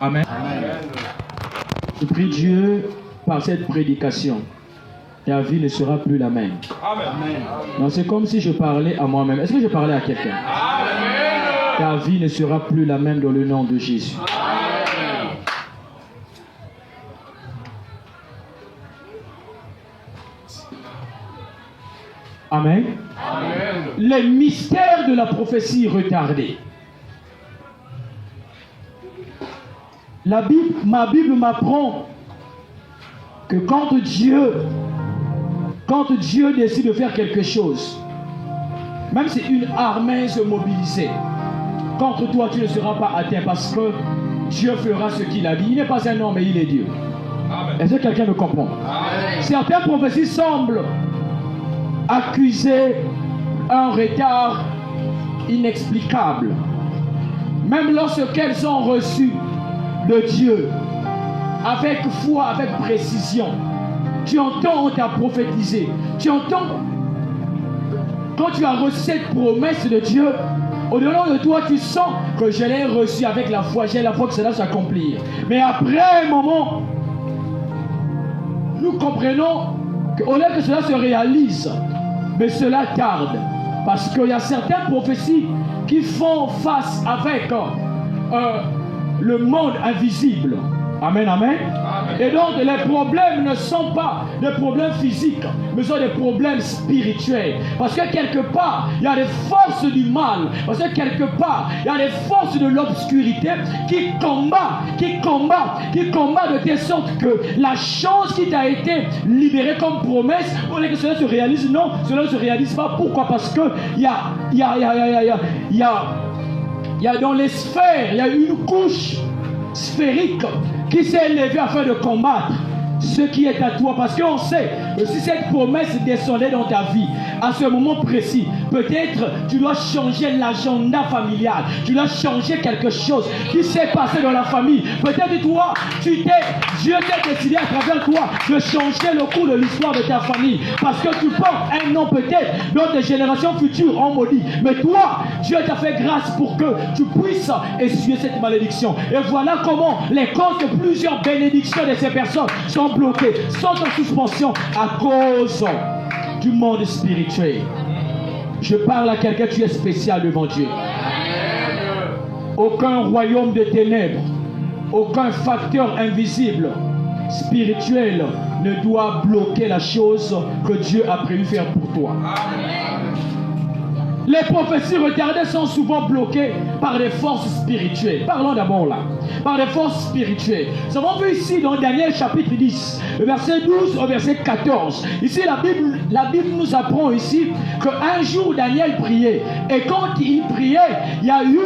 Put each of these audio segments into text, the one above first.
Amen. Je prie Dieu par cette prédication. Ta vie ne sera plus la même. Amen. Non, c'est comme si je parlais à moi-même. Est-ce que je parlais à quelqu'un? Ta vie ne sera plus la même dans le nom de Jésus. Amen. Amen. Les mystères de la prophétie retardée. Ma Bible m'apprend que quand Dieu décide de faire quelque chose, même si une armée se mobilisait, contre toi tu ne seras pas atteint parce que Dieu fera ce qu'il a dit. Il n'est pas un homme mais il est Dieu. Est-ce que quelqu'un me comprend? Amen. Certaines prophéties semblent accuser un retard inexplicable, même lorsqu'elles sont reçues de Dieu avec foi, avec précision. Tu entends, on t'a prophétisé. Tu entends, quand tu as reçu cette promesse de Dieu, au-delà de toi, tu sens que je l'ai reçu avec la foi. J'ai la foi que cela s'accomplir. Mais après un moment, nous comprenons qu'au lieu que cela se réalise, mais cela tarde. Parce qu'il y a certaines prophéties qui font face avec le monde invisible. Amen, amen. Et donc les problèmes ne sont pas des problèmes physiques, mais sont des problèmes spirituels. Parce que quelque part, il y a des forces du mal. Parce que quelque part, il y a des forces de l'obscurité qui combattent de telle sorte que la chose qui t'a été libérée comme promesse, pour que cela se réalise, non, cela ne se réalise pas. Pourquoi? Parce que il y a dans les sphères, il y a une couche sphérique qui s'est élevée afin de combattre ce qui est à toi. Parce qu'on sait que si cette promesse descendait dans ta vie, à ce moment précis, peut-être tu dois changer l'agenda familial. Tu dois changer quelque chose qui s'est passé dans la famille. Peut-être toi, Dieu t'a décidé à travers toi de changer le cours de l'histoire de ta famille. Parce que tu portes un nom peut-être dont des générations futures ont maudit. Mais toi, Dieu t'a fait grâce pour que tu puisses essuyer cette malédiction. Et voilà comment les causes de plusieurs bénédictions de ces personnes sont bloquées, sont en suspension à cause du monde spirituel. Je parle à quelqu'un, tu es spécial devant Dieu. Aucun royaume de ténèbres, aucun facteur invisible, spirituel ne doit bloquer la chose que Dieu a prévu faire pour toi. Les prophéties retardées sont souvent bloquées par des forces spirituelles. Parlons d'abord là. Par des forces spirituelles. Nous avons vu ici dans Daniel chapitre 10, le verset 12 au verset 14. Ici la Bible nous apprend ici qu'un jour Daniel priait. Et quand il priait, il y a eu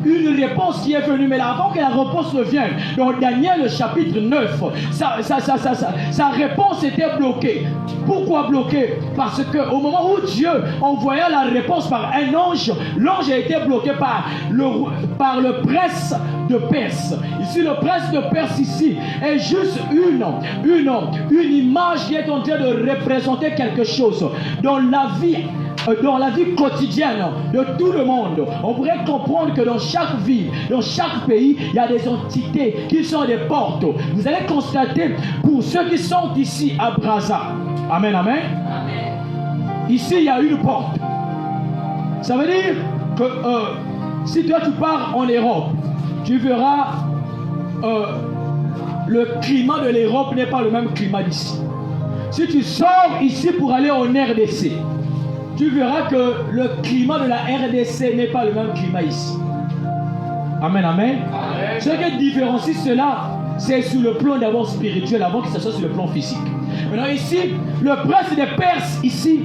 une réponse qui est venue. Mais avant que la réponse ne vienne, dans Daniel chapitre 9, sa réponse était bloquée. Pourquoi bloquée? Parce qu'au moment où Dieu envoya la réponse par un ange, l'ange a été bloqué par le prince de Perse. Ici, le prince de Perse ici est juste une image qui est en train de représenter quelque chose dans la vie quotidienne de tout le monde. On pourrait comprendre que dans chaque ville, dans chaque pays, il y a des entités qui sont des portes. Vous allez constater pour ceux qui sont ici à Brazza. Amen, amen. Ici, il y a une porte. Ça veut dire que si toi tu pars en Europe, tu verras le climat de l'Europe n'est pas le même climat d'ici. Si tu sors ici pour aller en RDC, tu verras que le climat de la RDC n'est pas le même climat ici. Amen, amen. Ce qui différencie cela, c'est sur le plan d'abord spirituel avant que ce soit sur le plan physique. Maintenant ici, le prince des Perses ici,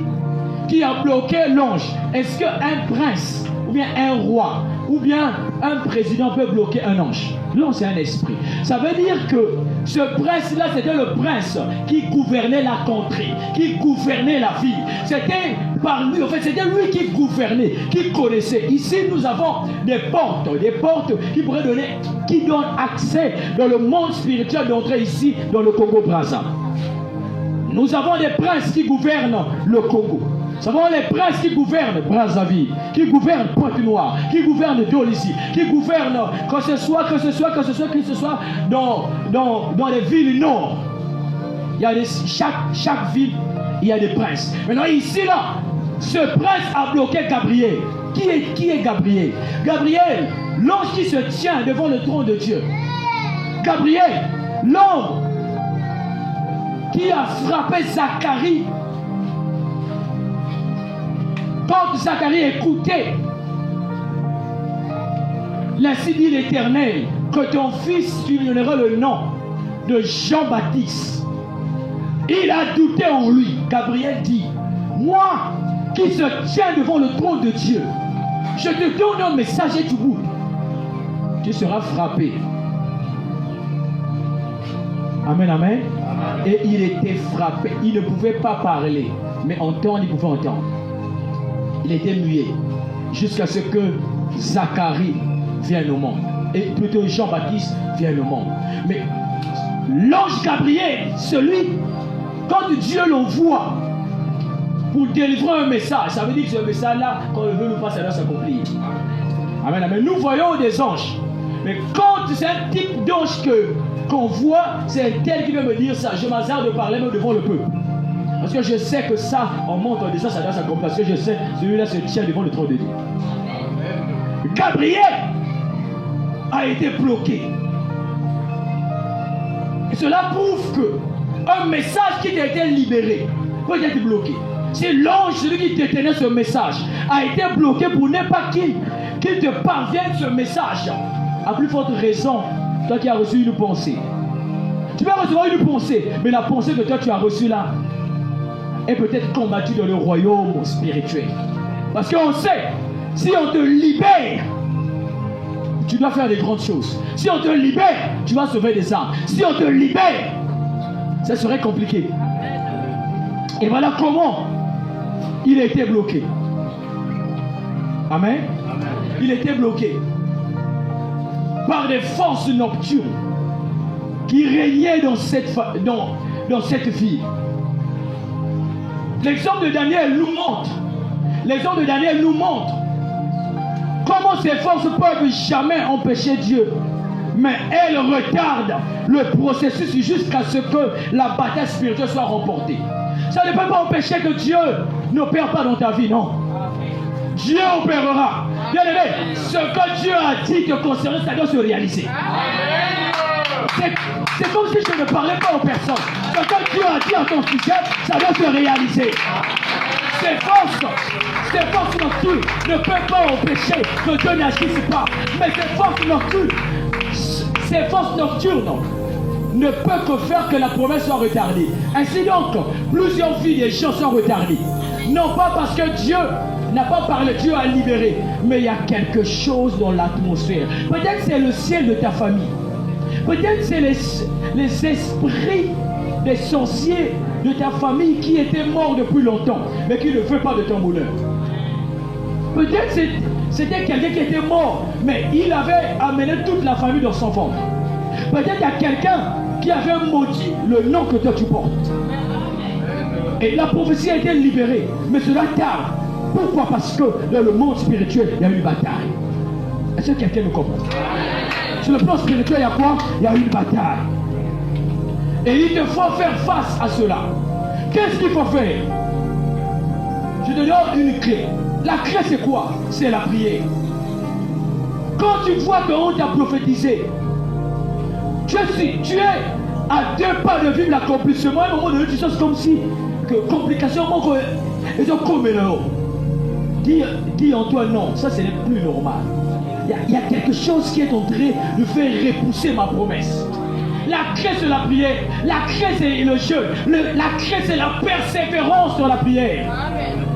qui a bloqué l'ange. Est-ce qu'un prince, ou bien un roi, ou bien un président peut bloquer un ange? L'ange, c'est un esprit. Ça veut dire que ce prince-là, c'était le prince qui gouvernait la contrée, qui gouvernait la ville. C'était c'était lui qui gouvernait, qui connaissait. Ici, nous avons des portes qui donnent accès dans le monde spirituel d'entrer ici, dans le Congo-Brazza. Nous avons des princes qui gouvernent le Congo. Nous avons les princes qui gouvernent Brazzaville, qui gouvernent Pointe-Noire, qui gouvernent Dolisie, qui gouvernent que ce soit dans les villes nord. Il y a chaque ville, il y a des princes. Maintenant ici là, ce prince a bloqué Gabriel. Qui est Gabriel? Gabriel, l'ange qui se tient devant le trône de Dieu. Gabriel, l'ange qui a frappé Zacharie. Quand Zacharie écoutait, l'ainsi dit l'Éternel, que ton fils, tu lui donneras le nom de Jean-Baptiste. Il a douté en lui. Gabriel dit, moi qui se tiens devant le trône de Dieu, je te donne un message et tu bouges. Tu seras frappé. Amen, amen. Et il était frappé. Il ne pouvait pas parler, mais entendre, il pouvait entendre. Il était muet jusqu'à ce que Zacharie vienne au monde. Et plutôt Jean-Baptiste vienne au monde. Mais l'ange Gabriel, celui, quand Dieu l'envoie pour délivrer un message, ça veut dire que ce message-là, quand on le veut ou pas, ça doit s'accomplir. Amen, amen. Nous voyons des anges. Mais quand c'est un type d'ange qu'on voit, c'est un tel qui veut me dire ça. Je m'hasarde de parler même devant le peuple. Parce que je sais que ça, on monte en descend, ça doit s'accomplir. Parce que je sais, celui-là se tient devant le trône de Dieu. Gabriel a été bloqué. Et cela prouve qu'un message qui a été libéré peut être bloqué. Si l'ange, celui qui détenait ce message, a été bloqué pour ne pas qu'il te parvienne ce message, à plus forte raison, toi qui as reçu une pensée. Tu vas recevoir une pensée, mais la pensée que toi tu as reçue là est peut-être combattue dans le royaume spirituel. Parce qu'on sait, si on te libère, tu dois faire des grandes choses. Si on te libère, tu vas sauver des âmes. Si on te libère, ça serait compliqué. Et voilà comment il a été bloqué. Amen. Il était bloqué par des forces nocturnes qui régnaient dans cette ville. L'exemple de Daniel nous montre. L'exemple de Daniel nous montre comment ces forces ne peuvent jamais empêcher Dieu. Mais elles retardent le processus jusqu'à ce que la bataille spirituelle soit remportée. Ça ne peut pas empêcher que Dieu n'opère pas dans ta vie, non. Dieu opérera. Bien aimé, ce que Dieu a dit te concernant, ça doit se réaliser. C'est comme si je ne parlais pas aux personnes. Ce que Dieu a dit à ton sujet, ça doit se réaliser. Ces forces nocturnes ne peuvent pas empêcher que Dieu n'agisse pas. Mais ces forces nocturnes ne peuvent que faire que la promesse soit retardée. Ainsi donc, plusieurs vies des gens sont retardées. Non pas parce que Dieu n'a pas parlé, Dieu a libéré, mais il y a quelque chose dans l'atmosphère. Peut-être c'est le ciel de ta famille. Peut-être c'est les esprits des sorciers de ta famille qui étaient morts depuis longtemps, mais qui ne veulent pas de ton bonheur. Peut-être c'était quelqu'un qui était mort, mais il avait amené toute la famille dans son ventre. Peut-être il y a quelqu'un qui avait maudit le nom que toi tu portes. Et la prophétie a été libérée, mais cela tarde. Pourquoi? Parce que dans le monde spirituel, il y a une bataille. Est-ce que quelqu'un me comprend? Sur le plan spirituel, il y a quoi? Il y a une bataille. Et il te faut faire face à cela. Qu'est-ce qu'il faut faire? Je te donne une clé. La clé, c'est quoi? C'est la prière. Quand tu vois qu'on t'a prophétisé, tu es à 2 pas de vivre l'accomplissement. À un moment donné, tu sens comme si que complications, ils ont comme là. Dis en toi non, ça ce n'est plus normal. Il y a quelque chose qui est en train de faire repousser ma promesse. La clé c'est la prière, la clé c'est le jeûne, la clé c'est la persévérance dans la prière. Amen.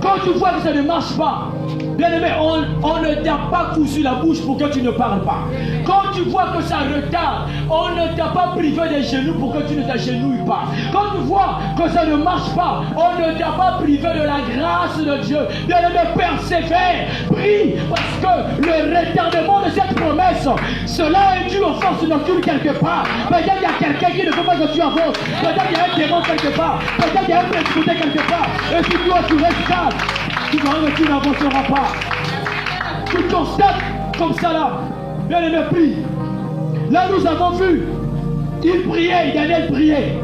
Quand tu vois que ça ne marche pas, bien aimé, on ne t'a pas cousu la bouche pour que tu ne parles pas. Quand tu vois que ça retarde, on ne t'a pas privé des genoux pour que tu ne t'agenouilles pas. Quand tu vois que ça ne marche pas, on ne t'a pas privé de la grâce de Dieu. Bien aimé, persévère, prie, parce que le retardement de cette promesse, cela est dû aux forces nocturnes quelque part. Peut-être qu'il y a quelqu'un qui ne veut pas que tu avances. Peut-être qu'il y a un démon quelque part. Peut-être qu'il y a un précipité quelque part. Et si toi tu restes calme, tu verras que tu n'avanceras pas. Tu constates comme ça là. Bien aimé, prie. Là nous avons vu, il priait, Daniel priait.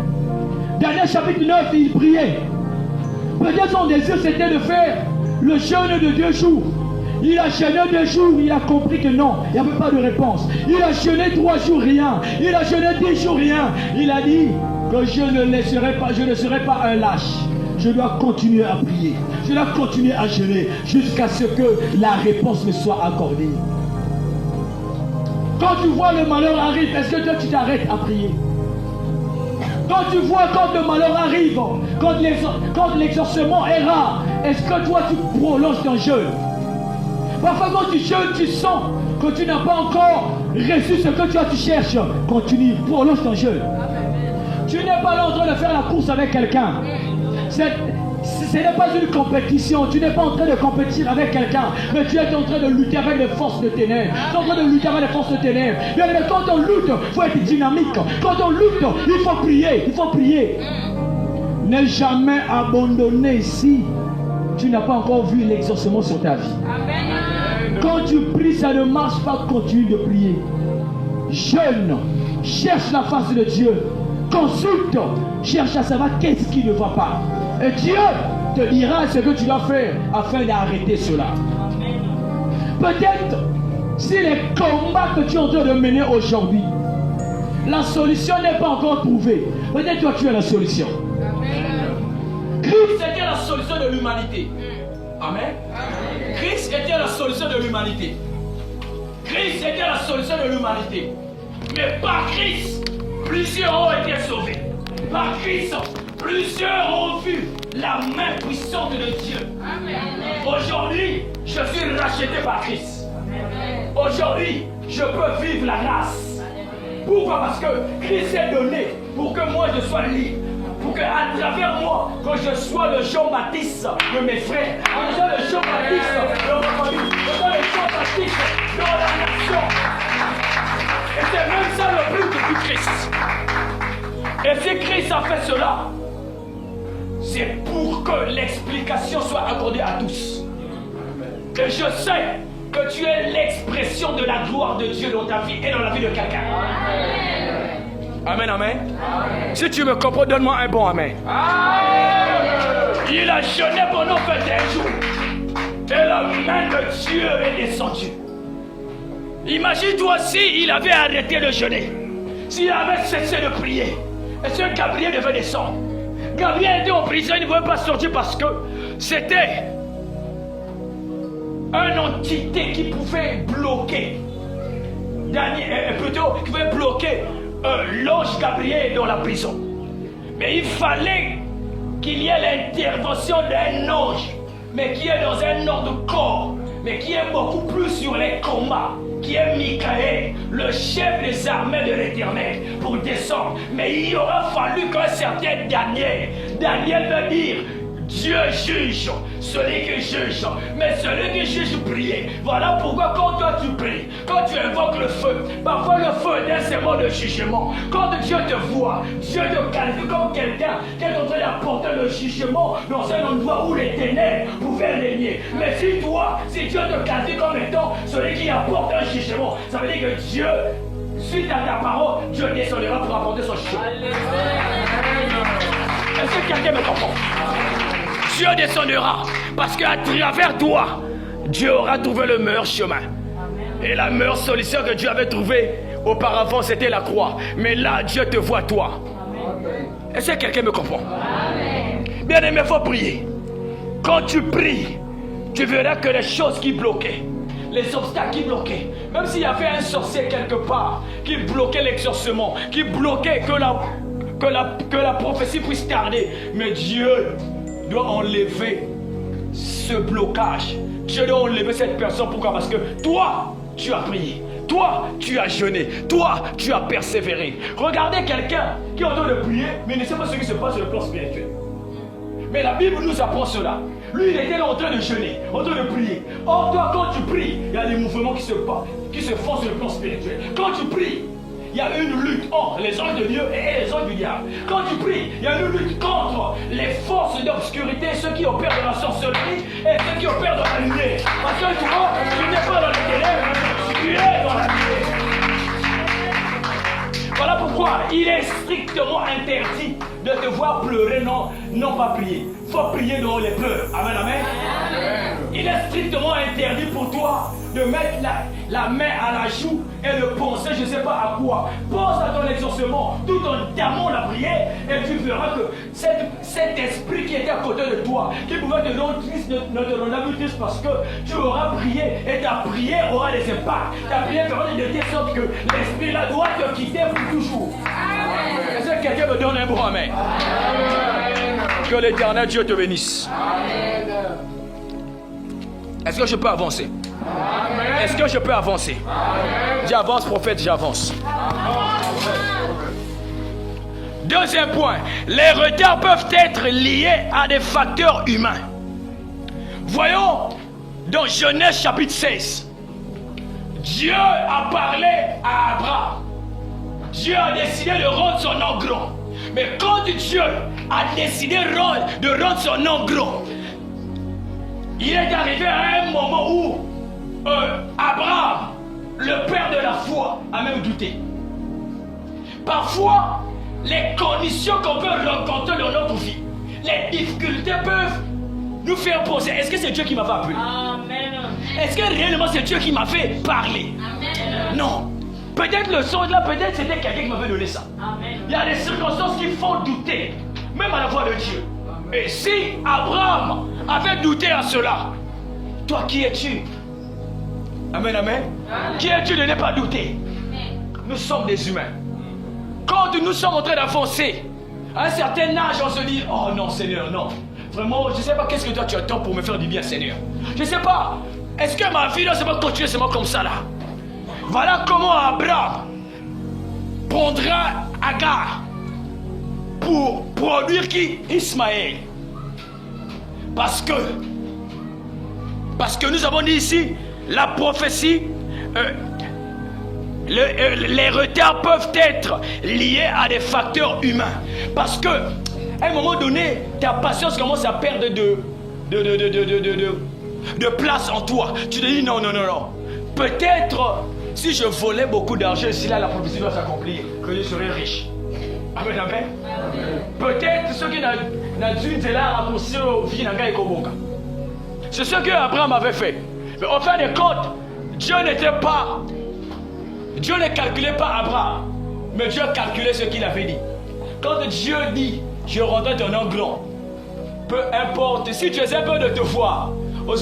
Daniel chapitre 9, il priait. Peut-être son désir c'était de faire le jeûne de 2 jours. Il a jeûné 2 jours, il a compris que non, il n'y avait pas de réponse. Il a jeûné 3 jours, rien. Il a jeûné 10 jours, rien. Il a dit que je ne serai pas un lâche. Je dois continuer à prier. Je dois continuer à jeûner jusqu'à ce que la réponse me soit accordée. Quand tu vois le malheur arrive, est-ce que toi tu t'arrêtes à prier? Quand tu vois quand le malheur arrive, quand l'exaucement est rare, est-ce que toi tu prolonges ton jeûne? Parfois quand tu jeûnes, tu sens que tu n'as pas encore reçu ce que tu cherches. Continue, prolonge ton jeûne. Tu n'es pas là en train de faire la course avec quelqu'un. Ce n'est pas une compétition. Tu n'es pas en train de compétir avec quelqu'un, mais tu es en train de lutter avec les forces de ténèbres. Tu es en train de lutter avec les forces de ténèbres. Mais quand on lutte, il faut être dynamique. Quand on lutte, il faut prier. Il faut prier. Ne jamais abandonner si tu n'as pas encore vu l'exaucement sur ta vie. Quand tu pries, ça ne marche pas, continue de prier. Jeûne, cherche la face de Dieu. Consulte, cherche à savoir qu'est-ce qui ne va pas. Et Dieu te dira ce que tu dois faire afin d'arrêter cela. Peut-être si les combats que tu es en train de mener aujourd'hui, la solution n'est pas encore trouvée. Peut-être toi tu es la solution. Christ était la solution de l'humanité. Amen. Christ était la solution de l'humanité. Christ était la solution de l'humanité. Mais par Christ, plusieurs ont été sauvés. Par Christ, plusieurs ont vu la main puissante de Dieu. Aujourd'hui, je suis racheté par Christ. Aujourd'hui, je peux vivre la grâce. Pourquoi? Parce que Christ est donné pour que moi je sois libre. Pour qu'à travers moi, que je sois le Jean-Baptiste de mes frères, que je sois le Jean-Baptiste de ma famille, que je sois le Jean-Baptiste dans la nation. Et c'est même ça le but du Christ. Et si Christ a fait cela, c'est pour que l'explication soit accordée à tous. Et je sais que tu es l'expression de la gloire de Dieu dans ta vie et dans la vie de quelqu'un. Amen, amen. Si tu me comprends, donne-moi un bon amen. Il a jeûné pendant 21 jours. Et la main de Dieu est descendue. Imagine-toi s'il avait arrêté de jeûner. S'il avait cessé de prier. Est-ce que Gabriel devait descendre? Gabriel était en prison, il ne pouvait pas sortir parce que c'était une entité qui pouvait bloquer. Plutôt, qui pouvait bloquer l'ange Gabriel dans la prison. Mais il fallait qu'il y ait l'intervention d'un ange, mais qui est dans un autre corps, mais qui est beaucoup plus sur les combats, qui est Michael, le chef des armées de l'Éternel, pour descendre. Mais il aura fallu qu'un certain Daniel veut dire Dieu juge celui qui juge, mais celui qui juge prier. Voilà pourquoi quand toi tu pries, quand tu invoques le feu, parfois le feu est un symbole de jugement. Quand Dieu te voit, Dieu te qualifie comme quelqu'un qui est en train d'apporter le jugement dans un endroit où les ténèbres pouvaient régner. Mais si Dieu te qualifie comme étant celui qui apporte un jugement, ça veut dire que Dieu, suite à ta parole, Dieu descendra pour apporter son jugement. Est-ce que quelqu'un me comprend? Dieu descendra parce qu'à travers toi, Dieu aura trouvé le meilleur chemin. Et la meilleure solution que Dieu avait trouvée auparavant, c'était la croix. Mais là, Dieu te voit toi. Est-ce que quelqu'un me comprend? Bien aimé, il faut prier. Quand tu pries, tu verras que les choses qui bloquaient, les obstacles qui bloquaient, même s'il y avait un sorcier quelque part qui bloquait l'exaucement, qui bloquait que la prophétie puisse tarder, mais Dieu doit enlever ce blocage. Dieu doit enlever cette personne. Pourquoi? Parce que toi, tu as prié. Toi, tu as jeûné. Toi, tu as persévéré. Regardez quelqu'un qui est en train de prier, mais il ne sait pas ce qui se passe sur le plan spirituel. Mais la Bible nous apprend cela. Lui, il était là en train de jeûner, en train de prier. Or, toi, quand tu pries, il y a des mouvements qui se font sur le plan spirituel. Quand tu pries, il y a une lutte entre les anges de Dieu et les anges du diable. Quand tu pries, il y a une lutte contre les forces d'obscurité, ceux qui opèrent dans la sorcellerie et ceux qui opèrent dans la lumière. Parce que tu vois, tu n'es pas dans les ténèbres, tu es dans la lumière. Voilà pourquoi il est strictement interdit de te voir pleurer, non pas prier. Il faut prier dans les pleurs. Amen, amen. Il est strictement interdit pour toi de mettre la main à la joue et de penser je ne sais pas à quoi. Pense à ton exaucement tout en terminant la prière et tu verras que cet esprit qui était à côté de toi, qui pouvait te rendre triste, ne te rendra plus triste parce que tu auras prié et ta prière aura des impacts. Ta prière fera de telle sorte que l'esprit là doit te quitter pour toujours. Est-ce que quelqu'un me donne un bon amen? Que l'Éternel Dieu te bénisse. Est-ce que je peux avancer? Est-ce que je peux avancer? J'avance, prophète, j'avance. Deuxième point, les retards peuvent être liés à des facteurs humains. Voyons dans Genèse chapitre 16. Dieu a parlé à Abraham. Dieu a décidé de rendre son nom grand. Mais quand Dieu a décidé de rendre son nom grand, il est arrivé à un moment où Abraham, le père de la foi, a même douté. Parfois, les conditions qu'on peut rencontrer dans notre vie, les difficultés peuvent nous faire poser. Est-ce que c'est Dieu qui m'a fait appeler? Amen. Est-ce que réellement c'est Dieu qui m'a fait parler? Amen. Non. Peut-être le son là, peut-être c'était quelqu'un qui m'avait donné ça. Amen. Il y a des circonstances qui font douter, même à la voix de Dieu. Et si Abraham avait douté à cela, toi qui es-tu? Amen, amen. Qui es-tu de ne pas douter? Nous sommes des humains. Quand nous sommes en train d'avancer, à un certain âge, on se dit, oh non Seigneur, non. Vraiment, je ne sais pas qu'est-ce que toi tu attends pour me faire du bien, Seigneur. Je ne sais pas. Est-ce que ma vie ne va continuer seulement comme ça là? Voilà comment Abraham prendra Agar pour produire qui? Ismaël. Parce que nous avons dit ici, la prophétie, les retards peuvent être liés à des facteurs humains. Parce que, à un moment donné, ta patience commence à perdre de place en toi. Tu te dis non. Peut-être, si je volais beaucoup d'argent, si là la prophétie doit s'accomplir, que je serais riche. Amen, amen. Peut-être ce qui n'a dû te la raccourcir au vie n'a pas été bon. C'est ce que Abraham avait fait. Mais en fin de compte, Dieu ne calculait pas Abraham, mais Dieu calculait ce qu'il avait dit. Quand Dieu dit, je rendrai ton nom grand, peu importe, si tu essaies peu de te voir, ou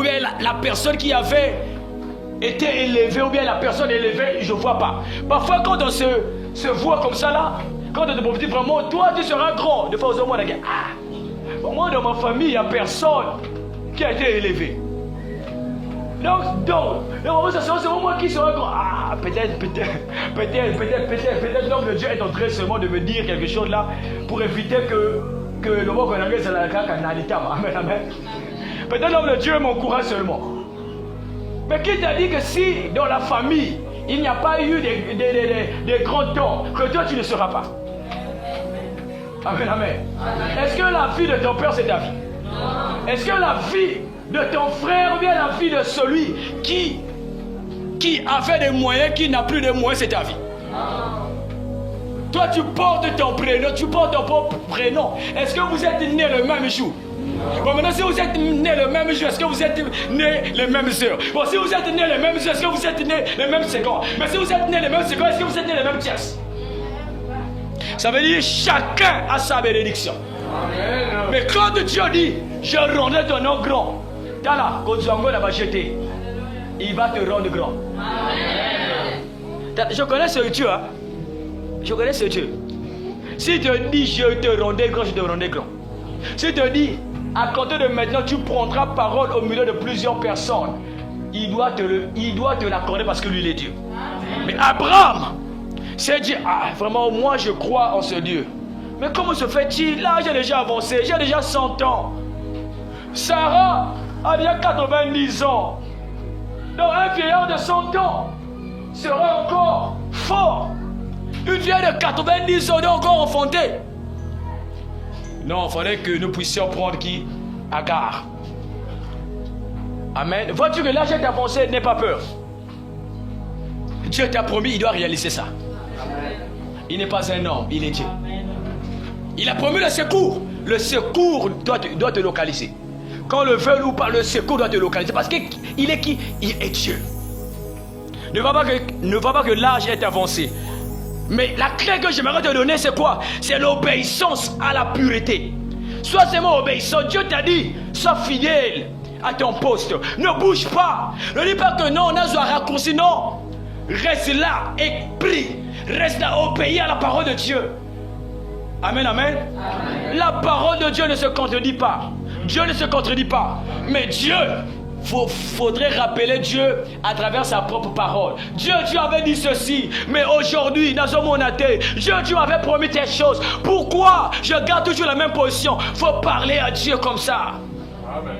bien la personne qui avait été élevée, ou bien la personne élevée, je ne vois pas. Parfois, quand on se voit comme ça là, quand on te dit vraiment, toi tu seras grand, de fois aux hommes, moi dans ma famille, il n'y a personne qui a été élevé. Donc, c'est moi qui sera grand. Ah, peut-être, l'homme de Dieu est en train seulement de me dire quelque chose là pour éviter que le mot qu'on a c'est la canalité. Amen. Peut-être l'homme de Dieu m'encourage seulement. Mais qui t'a dit que si dans la famille il n'y a pas eu des grands temps, que toi tu ne seras pas? Amen. Est-ce que la vie de ton père c'est ta vie? Est-ce que la vie de ton frère ou bien la vie de celui qui avait des moyens, qui n'a plus de moyens, c'est ta vie? Toi tu portes ton prénom, tu portes ton propre prénom. Est-ce que vous êtes nés le même jour? Bon, maintenant, si vous êtes nés le même jour, est-ce que vous êtes nés les mêmes heures? Bon, si vous êtes nés les mêmes heures, est-ce que vous êtes nés les mêmes secondes? Mais si vous êtes nés les mêmes secondes, est-ce que vous êtes nés les mêmes pièces? Ça veut dire chacun a sa bénédiction. Amen. Mais quand Dieu dit, je rendrai ton nom grand, là, quand tu vas jeter, il va te rendre grand. Amen. Je connais ce Dieu, hein? Je connais ce Dieu. Si te dit, je te rendrai grand, je te rendrai grand. Si te dit, à compter de maintenant, tu prendras parole au milieu de plusieurs personnes. il doit te l'accorder parce que lui, il est Dieu. Mais Abraham s'est dit, ah, vraiment, moi, je crois en ce Dieu. Mais comment se fait-il? Là, j'ai déjà avancé, j'ai déjà 100 ans. Sarah a bien 90 ans. Donc, un vieillard de 100 ans sera encore fort. Une vieille de 90 ans doit encore enfanter. Non, il fallait que nous puissions prendre qui? Agar. Amen. Vois-tu que l'âge est avancé, n'aie pas peur. Dieu t'a promis, il doit réaliser ça. Il n'est pas un homme, il est Dieu. Il a promis le secours. Le secours doit te localiser. Quand le veut ou pas, le secours doit te localiser. Parce qu'il est qui? Il est Dieu. Ne vois pas que l'âge est avancé. Mais la clé que j'aimerais te donner, c'est quoi? C'est l'obéissance à la pureté. Sois seulement obéissant. Dieu t'a dit, sois fidèle à ton poste. Ne bouge pas. Ne dis pas que non, on a besoin de raccourci. Non. Reste là et prie. Reste là, obéis à la parole de Dieu. Amen, amen. Amen. La parole de Dieu ne se contredit pas. Dieu ne se contredit pas. Mais Dieu, faudrait rappeler Dieu à travers sa propre parole. Dieu avait dit ceci, mais aujourd'hui, dans ce monde athée, Dieu m'avait promis telle chose. Pourquoi je garde toujours la même position? Il faut parler à Dieu comme ça. Amen.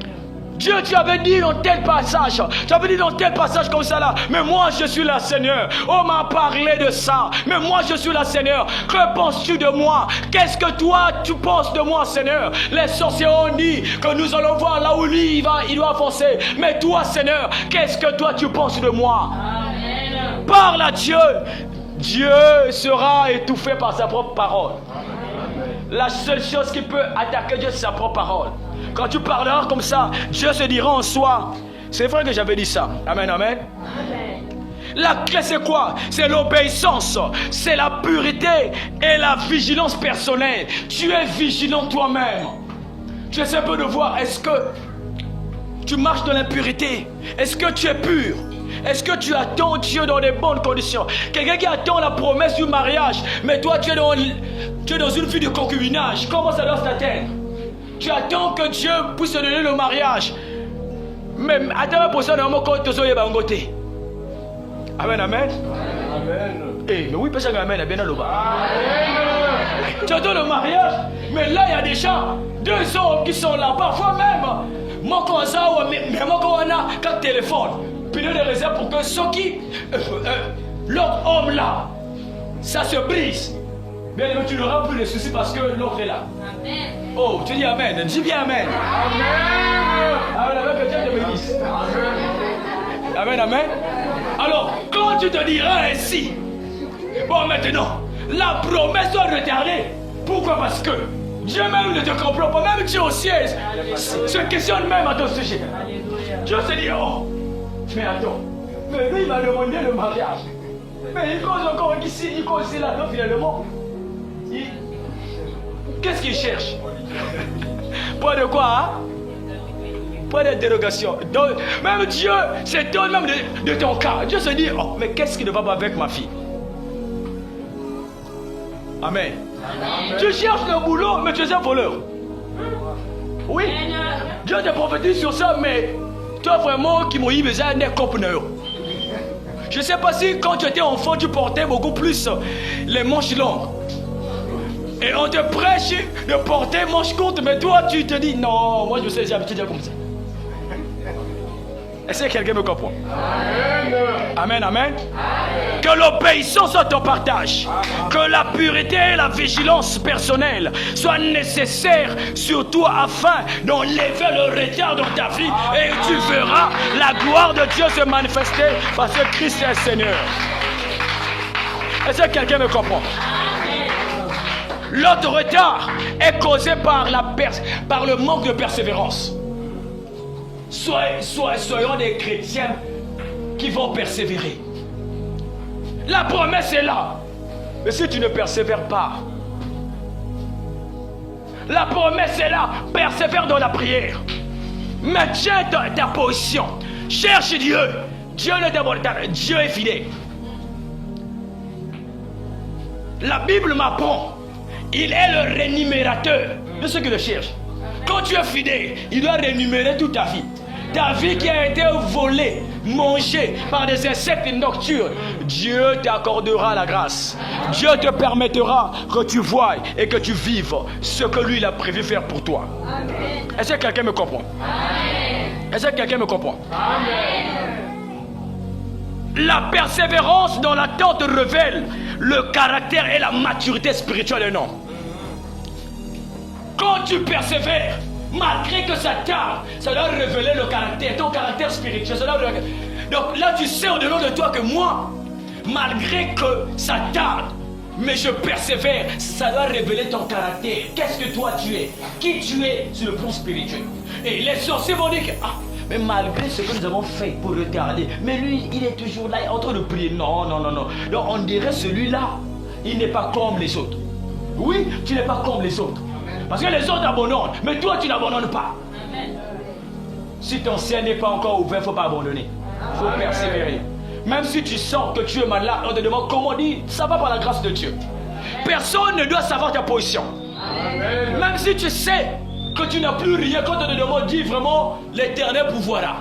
Dieu, tu avais dit dans tel passage, tu avais dit dans tel passage comme ça là, mais moi je suis la Seigneur. On m'a parlé de ça, mais moi je suis la Seigneur. Que penses-tu de moi? Qu'est-ce que toi tu penses de moi, Seigneur? Les sorciers ont dit que nous allons voir là où lui il doit avancer. Mais toi, Seigneur, qu'est-ce que toi tu penses de moi? Amen. Parle à Dieu. Dieu sera étouffé par sa propre parole. Amen. La seule chose qui peut attaquer Dieu, c'est sa propre parole. Quand tu parleras comme ça, Dieu se dira en soi. C'est vrai que j'avais dit ça. Amen, amen. Amen. La clé c'est quoi? C'est l'obéissance, c'est la pureté et la vigilance personnelle. Tu es vigilant toi-même. Tu essaies un peu de voir, est-ce que tu marches dans l'impureté? Est-ce que tu es pur? Est-ce que tu attends Dieu dans des bonnes conditions? Quelqu'un qui attend la promesse du mariage, mais toi tu es dans une vie de concubinage. Comment ça doit s'atteindre? Tu attends que Dieu puisse te donner le mariage. Mais attends pour ça, non, quand tu es en côté. Amen, amen. Amen. Eh, mais oui, parce que amen, bien là-bas. Tu attends le mariage, mais là il y a des gens, 2 hommes qui sont là, parfois même. Moi quand ça, mais moi quand on a 4 téléphones, puis il y a des réserves pour que ceux qui, l'autre homme là, ça se brise. Mais tu n'auras plus de soucis parce que l'autre est là. Amen. Oh, tu dis amen. Dis bien amen. Amen. Amen, amen, que Dieu te bénisse. Amen, amen. Alors, quand tu te diras ainsi, bon maintenant, la promesse doit retarder. Pourquoi? Parce que Dieu même ne te comprend pas. Même Dieu au ciel se questionne même à ton sujet. Dieu se dit, oh, mais attends, mais lui il m'a demandé le mariage. Mais il cause encore ici, il cause ici, là, non, finalement. Qu'est-ce qu'il cherche? Pas de quoi, hein? Pas de dérogation. Donc, même Dieu s'étonne même de ton cas. Dieu se dit, oh, mais qu'est-ce qui ne va pas avec ma fille? Amen. Amen. Tu cherches le boulot, mais tu es un voleur. Oui. Dieu te prophétise sur ça, mais toi vraiment qui m'ont eu besoin d'un compreneur. Je ne sais pas si quand tu étais enfant, tu portais beaucoup plus les manches longues. Et on te prêche de porter manches courtes, mais toi tu te dis non, moi je sais, j'ai l'habitude de dire comme ça. Est-ce que quelqu'un me comprend? Amen. Amen, amen. Amen. Que l'obéissance soit ton partage. Amen. Que la pureté et la vigilance personnelle soient nécessaires sur toi afin d'enlever le retard dans ta vie. Amen. Et tu verras la gloire de Dieu se manifester parce que Christ est Seigneur. Est-ce que quelqu'un me comprend? L'autre retard est causé par le manque de persévérance. Soyons des chrétiens qui vont persévérer. La promesse est là. Mais si tu ne persévères pas, la promesse est là. Persévère dans la prière. Maintiens ta position. Cherche Dieu. Dieu ne t'abandonne pas. Dieu est fidèle. La Bible m'apprend. Il est le rémunérateur de ceux qui le cherchent. Quand tu es fidèle, il doit rémunérer toute ta vie. ta vie qui a été volée, mangée par des insectes nocturnes, Dieu t'accordera la grâce. Dieu te permettra que tu voies et que tu vives ce que lui il a prévu faire pour toi. Est-ce que quelqu'un me comprend? Est-ce que quelqu'un me comprend? La persévérance dans l'attente révèle le caractère et la maturité spirituelle d'un homme. Quand tu persévères, malgré que ça tarde, ça doit révéler le caractère, ton caractère spirituel. Donc là, tu sais au-delà de toi que moi, malgré que ça tarde, mais je persévère, ça doit révéler ton caractère. Qu'est-ce que toi tu es? Qui tu es sur le plan spirituel? Et les sorciers vont dire que, mais malgré ce que nous avons fait pour retarder, mais lui, il est toujours là, en train de prier. Non. Donc on dirait celui-là, il n'est pas comme les autres. Oui, tu n'es pas comme les autres. Parce que les autres abandonnent, mais toi tu n'abandonnes pas. Si ton ciel n'est pas encore ouvert, il ne faut pas abandonner. Il faut persévérer. Même si tu sens que tu es malade, on te demande comment dire, ça va par la grâce de Dieu. Personne ne doit savoir ta position. Même si tu sais que tu n'as plus rien, quand on te demande, dis vraiment, l'Éternel pourvoira.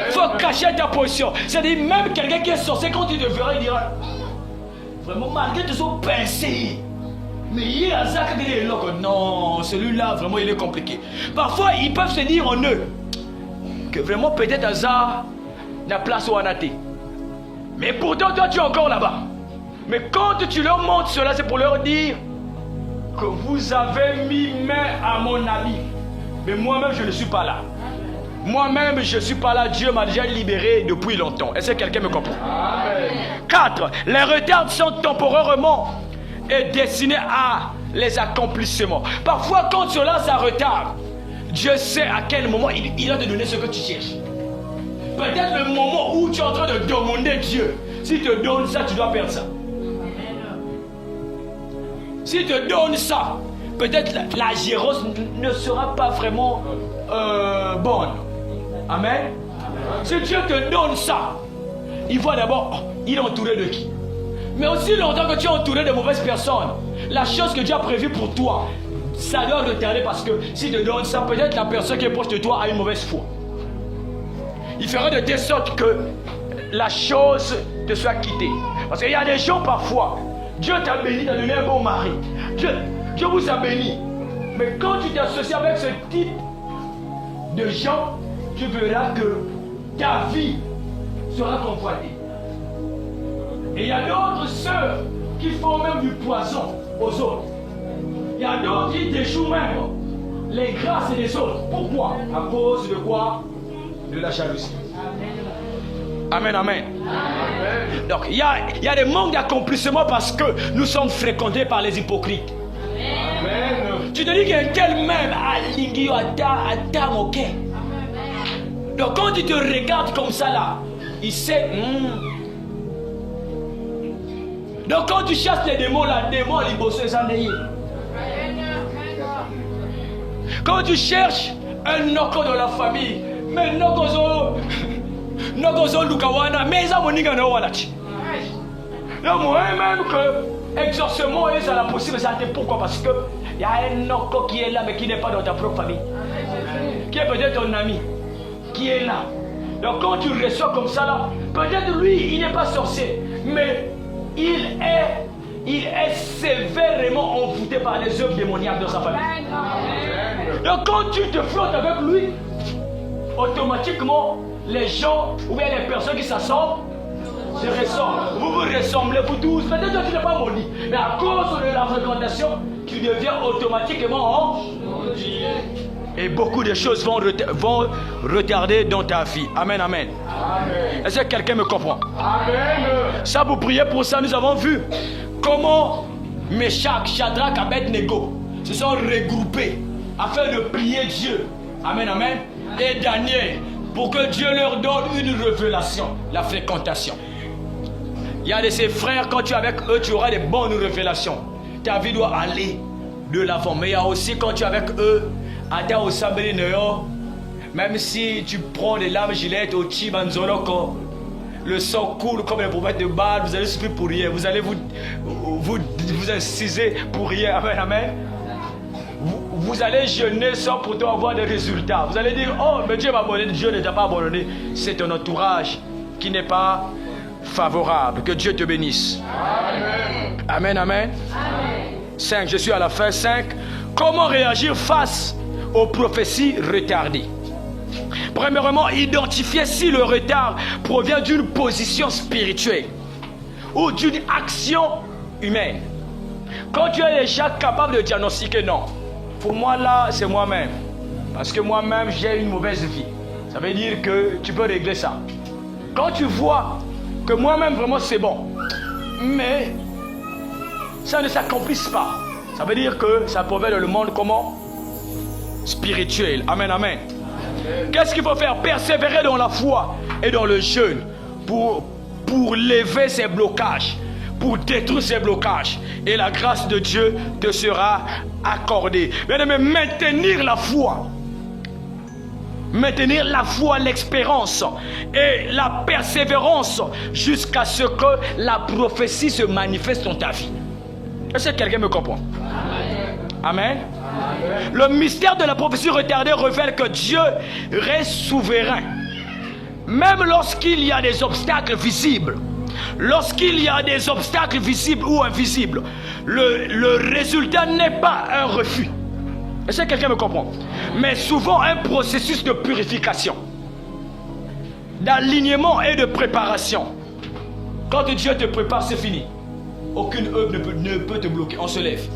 Il faut cacher ta position. C'est-à-dire, même quelqu'un qui est sorcier, quand il te verra, il dira, vraiment, malgré tout son pincé, mais il est hasard qu'il est là. Non, celui-là, vraiment, il est compliqué. Parfois, ils peuvent se dire en eux que vraiment, peut-être hasard n'a place au anaté. Mais pourtant, toi, tu es encore là-bas. Mais quand tu leur montres cela, c'est pour leur dire que vous avez mis main à mon ami. Mais moi-même, je ne suis pas là. Moi-même, je ne suis pas là. Dieu m'a déjà libéré depuis longtemps. Est-ce que quelqu'un me comprend? 4. Les retards sont temporairement et destinés à les accomplissements. Parfois, quand cela ça retarde, Dieu sait à quel moment il va te donner ce que tu cherches. Peut-être le moment où tu es en train de demander Dieu. S'il te donne ça, tu dois perdre ça. S'il te donne ça, peut-être la gérance ne sera pas vraiment bonne. Amen. Si Dieu te donne ça, il voit d'abord, il est entouré de qui? Mais aussi longtemps que tu es entouré de mauvaises personnes, la chose que Dieu a prévue pour toi, ça doit retarder parce que s'il te donne ça, peut-être la personne qui est proche de toi a une mauvaise foi. Il fera de telle sorte que la chose te soit quittée. Parce qu'il y a des gens parfois, Dieu t'a béni, t'a donné un bon mari. Dieu vous a béni. Mais quand tu t'associes avec ce type de gens, tu verras que ta vie sera convoitée. Et il y a d'autres sœurs qui font même du poison aux autres. Il y a d'autres qui déjouent même les grâces des autres. Pourquoi? À cause de quoi? De la jalousie. Amen, amen. Donc il y a des manques d'accomplissement parce que nous sommes fréquentés par les hypocrites. Amen. Tu te dis qu'il y a un tel même à l'ingio à ta moquette. Donc quand tu te regardes comme ça là, il sait. Donc quand tu chasses les démons là, démons ils bossent les andéis. Quand tu cherches un noko dans la famille, mais nokozo lukawana, mais ça moninga no walachi. Donc moi même que exorcement est ça la possible, ça pourquoi? Parce que il y a un noko qui est là mais qui n'est pas dans ta propre famille, qui est peut-être ton ami, qui est là. Donc quand tu reçois comme ça là, peut-être lui il n'est pas sorcier, mais il est sévèrement envoûté par les œuvres démoniaques dans sa famille. Donc quand tu te frottes avec lui, automatiquement les gens ou bien les personnes qui s'assemblent se ressemblent. Vous vous ressemblez, vous tous. Peut-être que tu n'es pas maudit, mais à cause de la fréquentation, tu deviens automatiquement et beaucoup de choses vont retarder dans ta vie. Amen, amen. Amen. Est-ce que quelqu'un me comprend? Amen. Ça, vous priez pour ça. Nous avons vu comment Meshach, Shadrach, Abednego se sont regroupés afin de prier Dieu. Amen, amen. Et Daniel, pour que Dieu leur donne une révélation, la fréquentation. Il y a de ses frères, quand tu es avec eux, tu auras des bonnes révélations. Ta vie doit aller de l'avant. Mais il y a aussi quand tu es avec eux, même si tu prends des lames gilettes au Chibanzoloko, le sang coule comme les prophètes de Baal, vous allez suffire pour rien. Vous allez vous inciser pour rien. Amen, amen. Vous vous allez jeûner sans pourtant avoir des résultats. Vous allez dire, oh, mais Dieu m'a abandonné, Dieu ne t'a pas abandonné. C'est ton entourage qui n'est pas favorable. Que Dieu te bénisse. Amen. Amen, amen. 5, je suis à la fin. 5, comment réagir face aux prophéties retardées? Premièrement, identifier si le retard provient d'une position spirituelle ou d'une action humaine. Quand tu es déjà capable de diagnostiquer, non, pour moi là, c'est moi-même. Parce que moi-même, j'ai une mauvaise vie. Ça veut dire que tu peux régler ça. Quand tu vois que moi-même, vraiment, c'est bon, mais ça ne s'accomplisse pas, ça veut dire que ça provient dans le monde comment? Spirituel. Amen, amen. Qu'est-ce qu'il faut faire? Persévérer dans la foi et dans le jeûne pour lever ces blocages, pour détruire ces blocages. Et la grâce de Dieu te sera accordée. Bien-aimé, maintenir la foi. Maintenir la foi, l'espérance et la persévérance jusqu'à ce que la prophétie se manifeste dans ta vie. Est-ce que quelqu'un me comprend? Amen. Le mystère de la prophétie retardée révèle que Dieu reste souverain. Même lorsqu'il y a des obstacles visibles. Lorsqu'il y a des obstacles visibles ou invisibles, le résultat n'est pas un refus. Est-ce que quelqu'un me comprend? Mais souvent un processus de purification, d'alignement et de préparation. Quand Dieu te prépare, c'est fini. Aucune œuvre ne peut te bloquer. On se lève.